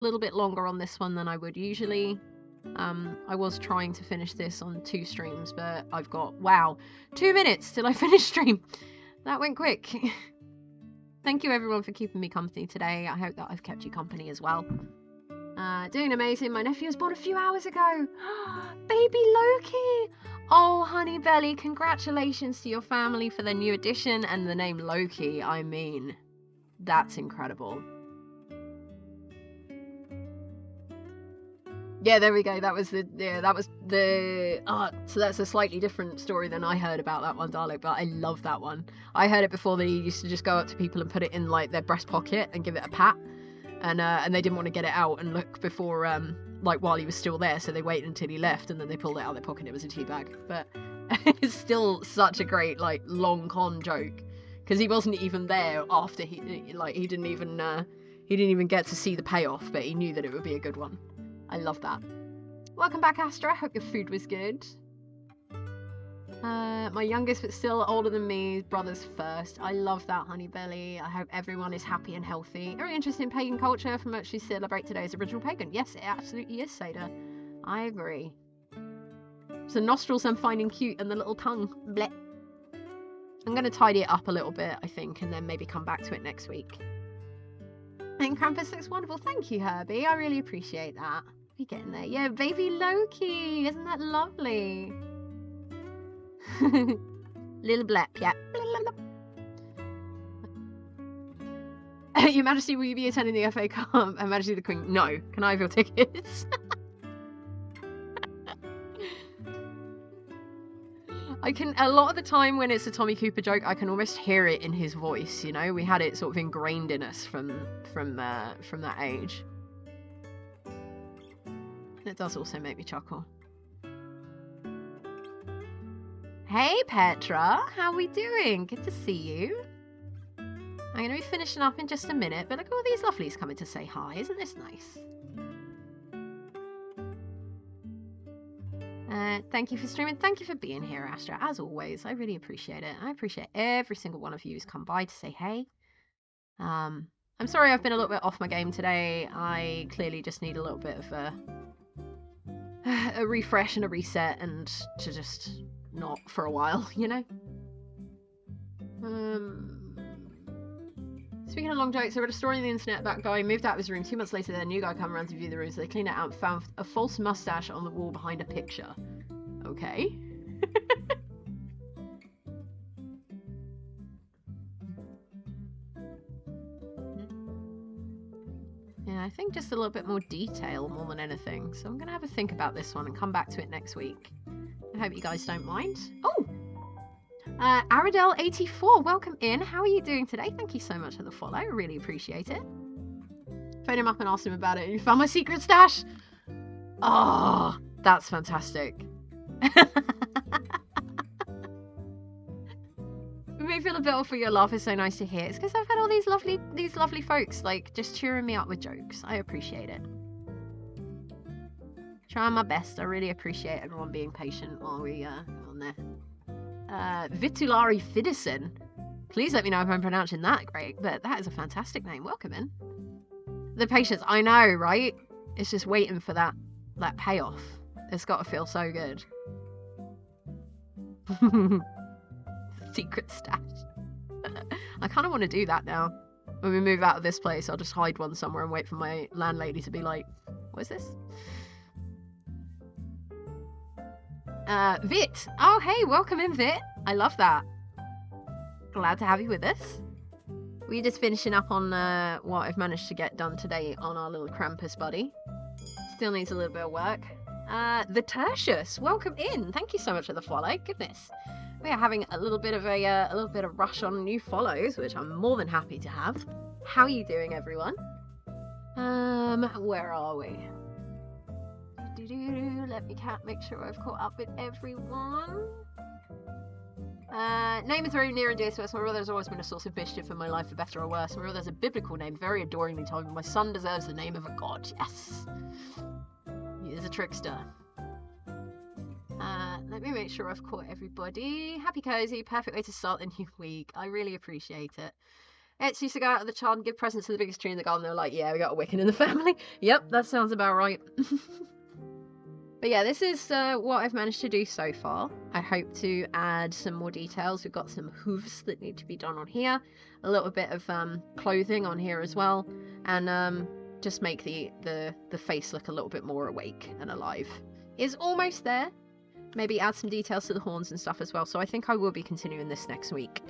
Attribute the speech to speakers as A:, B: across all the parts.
A: little bit longer on this one than I would usually. I was trying to finish this on 2 streams, but I've got, wow, 2 minutes till I finish stream. That went quick. Thank you everyone for keeping me company today. I hope that I've kept you company as well. Doing amazing. My nephew was born a few hours ago. Baby Loki! Oh, honey belly, congratulations to your family for the new addition and the name Loki. I mean, that's incredible. Yeah, there we go. That was the so that's a slightly different story than I heard about that one, Dalek, but I love that one. I heard it before. They used to just go up to people and put it in like their breast pocket and give it a pat, and they didn't want to get it out and look before like while he was still there, so they waited until he left and then they pulled it out of their pocket and it was a tea bag. But it's still such a great like long con joke because he wasn't even there after he didn't even get to see the payoff, but he knew that it would be a good one. I love that. Welcome back, Astra. Hope your food was good. My youngest, but still older than me, brothers first. I love that, honey belly. I hope everyone is happy and healthy. Very interesting in pagan culture from which we celebrate today's original pagan. Yes, it absolutely is, Seda. I agree. So nostrils I'm finding cute and the little tongue. Bleh. I'm going to tidy it up a little bit, I think, and then maybe come back to it next week. And Krampus looks wonderful. Thank you, Herbie. I really appreciate that. We're getting there. Yeah, baby Loki. Isn't that lovely? Little blep, yeah. Your Majesty, will you be attending the FA Cup? Her Majesty the Queen. No. Can I have your tickets? I can, a lot of the time when it's a Tommy Cooper joke, I can almost hear it in his voice, you know? We had it sort of ingrained in us from that age. It does also make me chuckle. Hey Petra, how are we doing? Good to see you. I'm going to be finishing up in just a minute, but look at all these lovelies coming to say hi. Isn't this nice? Thank you for streaming. Thank you for being here, Astra. As always, I really appreciate it. I appreciate every single one of you who's come by to say hey. I'm sorry I've been a little bit off my game today. I clearly just need a little bit of a refresh and a reset and to just not for a while, you know? Speaking of long jokes, I read a story on the internet about a guy who moved out of his room. 2 months later, their new guy came around to view the room, so they cleaned it out and found a false mustache on the wall behind a picture. Okay. Yeah, I think just a little bit more detail more than anything. So I'm going to have a think about this one and come back to it next week. I hope you guys don't mind. Oh! Aradel84, welcome in. How are you doing today? Thank you so much for the follow. I really appreciate it. Phoned him up and asked him about it. You found my secret stash? Oh, that's fantastic. It made me feel a bit off for your laugh. It's so nice to hear. It's because I've had all these lovely folks like just cheering me up with jokes. I appreciate it. Trying my best. I really appreciate everyone being patient while we on there. Vitulari Fidison. Please let me know if I'm pronouncing that great, but that is a fantastic name. Welcome in. The patience, I know, right? It's just waiting for that payoff. It's got to feel so good. Secret stash. I kind of want to do that now. When we move out of this place, I'll just hide one somewhere and wait for my landlady to be like, what is this? Vit. Oh, hey, welcome in, Vit. I love that. Glad to have you with us. We're just finishing up on what I've managed to get done today on our little Krampus buddy. Still needs a little bit of work. The Tertius, welcome in. Thank you so much for the follow. Goodness, we are having a little bit of rush on new follows, which I'm more than happy to have. How are you doing, everyone? Where are we? Let me make sure I've caught up with everyone. Name is very near and dear to us. My brother has always been a source of mischief in my life, for better or worse. My brother has a biblical name, very adoringly told me. My son deserves the name of a god. Yes. He is a trickster. Let me make sure I've caught everybody. Happy cozy, perfect way to start the new week. I really appreciate it. Etsy used to go out of the child and give presents to the biggest tree in the garden. They were like, yeah, we got a Wiccan in the family. Yep, that sounds about right. But yeah, this is what I've managed to do so far. I hope to add some more details. We've got some hooves that need to be done on here. A little bit of clothing on here as well. And just make the face look a little bit more awake and alive. It's almost there. Maybe add some details to the horns and stuff as well. So I think I will be continuing this next week.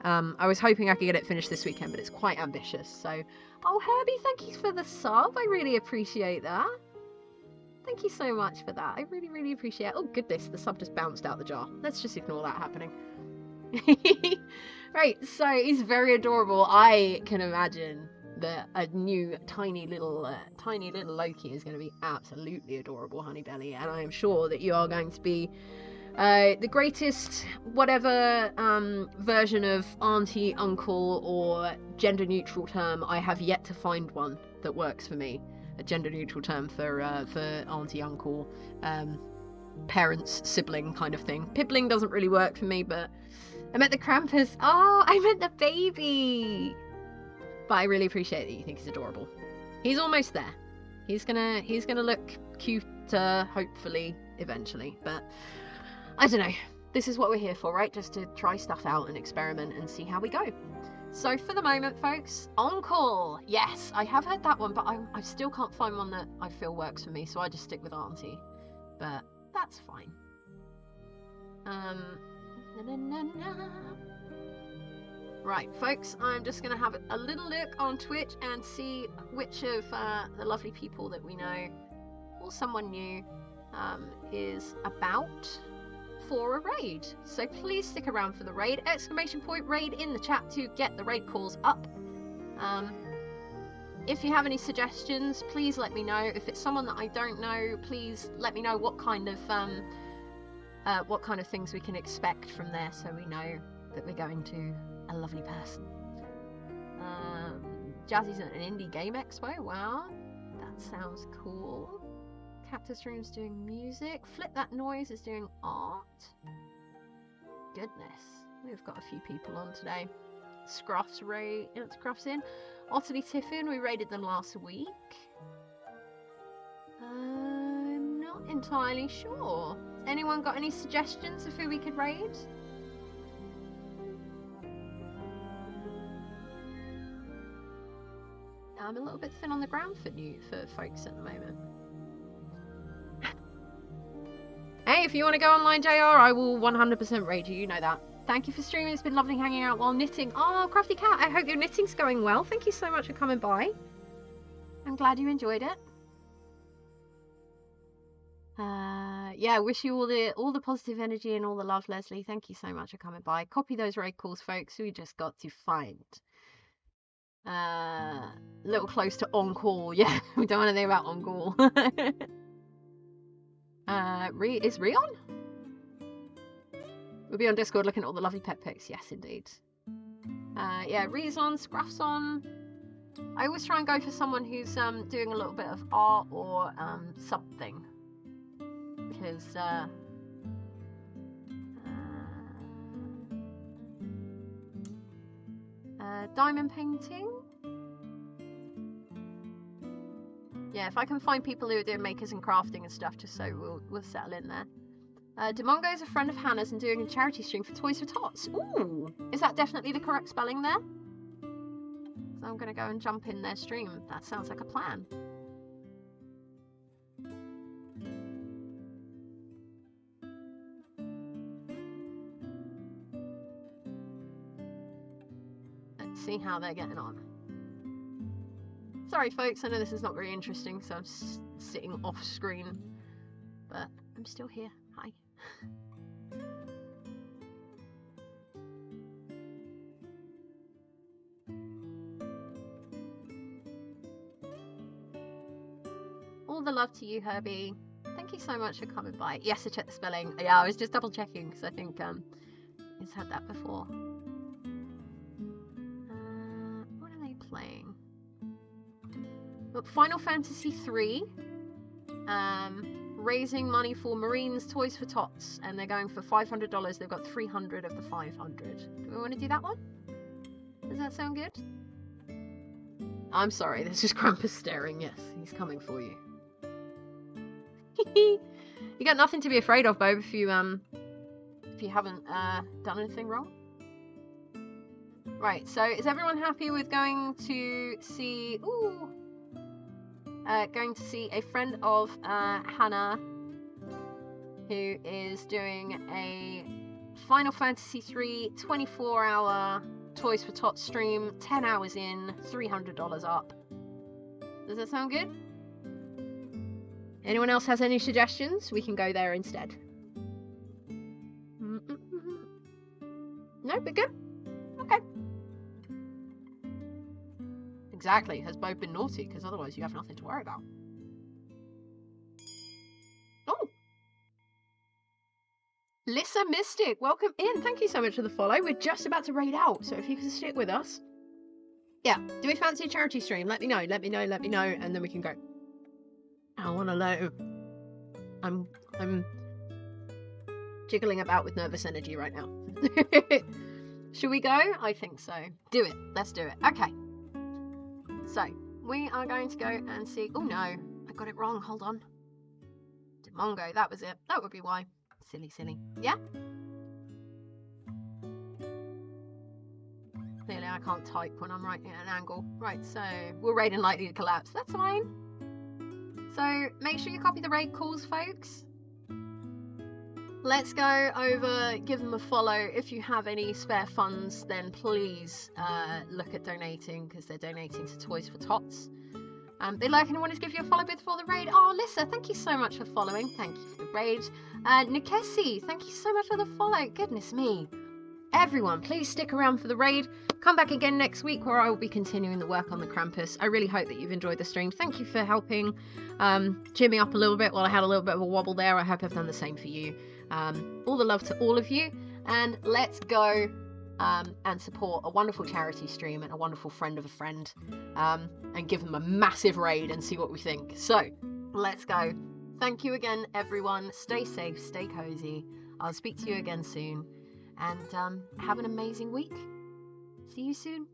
A: I was hoping I could get it finished this weekend, but it's quite ambitious. So, oh, Herbie, thank you for the sub. I really appreciate that. Thank you so much for that. I really, really appreciate it. Oh, goodness, the sub just bounced out the jar. Let's just ignore that happening. Right, so he's very adorable. I can imagine that a new tiny little Loki is going to be absolutely adorable, Honeybelly. And I am sure that you are going to be the greatest whatever version of auntie, uncle, or gender neutral term. I have yet to find one that works for me. A gender neutral term for auntie, uncle, parents, sibling kind of thing. Pibbling doesn't really work for me, but I meant the Krampus. Oh, I meant the baby. But I really appreciate that you think he's adorable. He's almost there. He's gonna look cuter, hopefully, eventually. But I don't know. This is what we're here for, right? Just to try stuff out and experiment and see how we go. So for the moment, folks, Uncle. Yes, I have heard that one, but I still can't find one that I feel works for me, so I just stick with Auntie. But that's fine. Right, folks, I'm just going to have a little look on Twitch and see which of the lovely people that we know, or someone new, is about for a raid. So please stick around for the raid. Exclamation point raid in the chat to get the raid calls up. If you have any suggestions, please let me know. If it's someone that I don't know, please let me know what kind of things we can expect from there, so we know that we're going to a lovely person. Jazzy's at an indie game expo. Wow, that sounds cool. Cactus Room's doing music. Flip That Noise is doing art. Goodness, we've got a few people on today. Scruff's in. Otterly Tiffin, we raided them last week. I'm not entirely sure. Anyone got any suggestions of who we could raid? I'm a little bit thin on the ground for folks at the moment. Hey, if you want to go online, JR, I will 100% raid you. You know that. Thank you for streaming. It's been lovely hanging out while knitting. Oh, Crafty Cat, I hope your knitting's going well. Thank you so much for coming by. I'm glad you enjoyed it. Yeah, wish you all the positive energy and all the love, Leslie. Thank you so much for coming by. Copy those raid calls, folks. We just got to find. A little close to on call. Yeah, we don't want to think about on call. Is Ree on? We'll be on Discord looking at all the lovely pet pics. Yes, indeed. Yeah, Ree's on, Scruff's on. I always try and go for someone who's doing a little bit of art or something. Because diamond painting. Yeah, if I can find people who are doing makers and crafting and stuff, just so we'll settle in there. Demongo is a friend of Hannah's and doing a charity stream for Toys for Tots. Ooh, is that definitely the correct spelling there? So I'm going to go and jump in their stream. That sounds like a plan. Let's see how they're getting on. Sorry folks, I know this is not very interesting, so I'm sitting off screen, but I'm still here. Hi. All the love to you, Herbie. Thank you so much for coming by. Yes, I checked the spelling. Yeah, I was just double checking because I think it's had that before. What are they playing? Look, Final Fantasy 3. Raising money for Marines Toys for Tots, and they're going for $500. They've got 300 of the 500. Do we want to do that one? Does that sound good? I'm sorry, there's just Krampus staring. Yes, he's coming for you. You got nothing to be afraid of, Bob, if you haven't done anything wrong. Right, so is everyone happy with going to see a friend of Hannah, who is doing a Final Fantasy III 24-hour Toys for Tots stream, 10 hours in, $300 up. Does that sound good? Anyone else has any suggestions? We can go there instead. No, we're good? Okay. Exactly. Has Bo been naughty? Because otherwise you have nothing to worry about. Oh! Lissa Mystic, welcome in. Thank you so much for the follow. We're just about to raid out, so if you can stick with us. Yeah, do we fancy a charity stream? Let me know, let me know, let me know, and then we can go. I want to know. I'm jiggling about with nervous energy right now. Should we go? I think so. Do it. Let's do it. Okay. So, we are going to go and see... Oh no, I got it wrong. Hold on. Demongo, that was it. That would be why. Silly, silly. Yeah? Clearly I can't type when I'm right at an angle. Right, so we're raiding likely to collapse. That's fine. So make sure you copy the raid calls, folks. Let's go over, give them a follow. If you have any spare funds, then please look at donating, because they're donating to Toys for Tots. They'd like anyone to give you a follow before the raid. Oh, Lissa, thank you so much for following. Thank you for the raid. Nikesi, thank you so much for the follow. Goodness me. Everyone, please stick around for the raid. Come back again next week where I will be continuing the work on the Krampus. I really hope that you've enjoyed the stream. Thank you for helping cheer me up a little bit while I had a little bit of a wobble there. I hope I've done the same for you. All the love to all of you. And let's go and support a wonderful charity stream and a wonderful friend of a friend. And give them a massive raid and see what we think. So, let's go. Thank you again, everyone. Stay safe, stay cozy. I'll speak to you again soon. And have an amazing week. See you soon.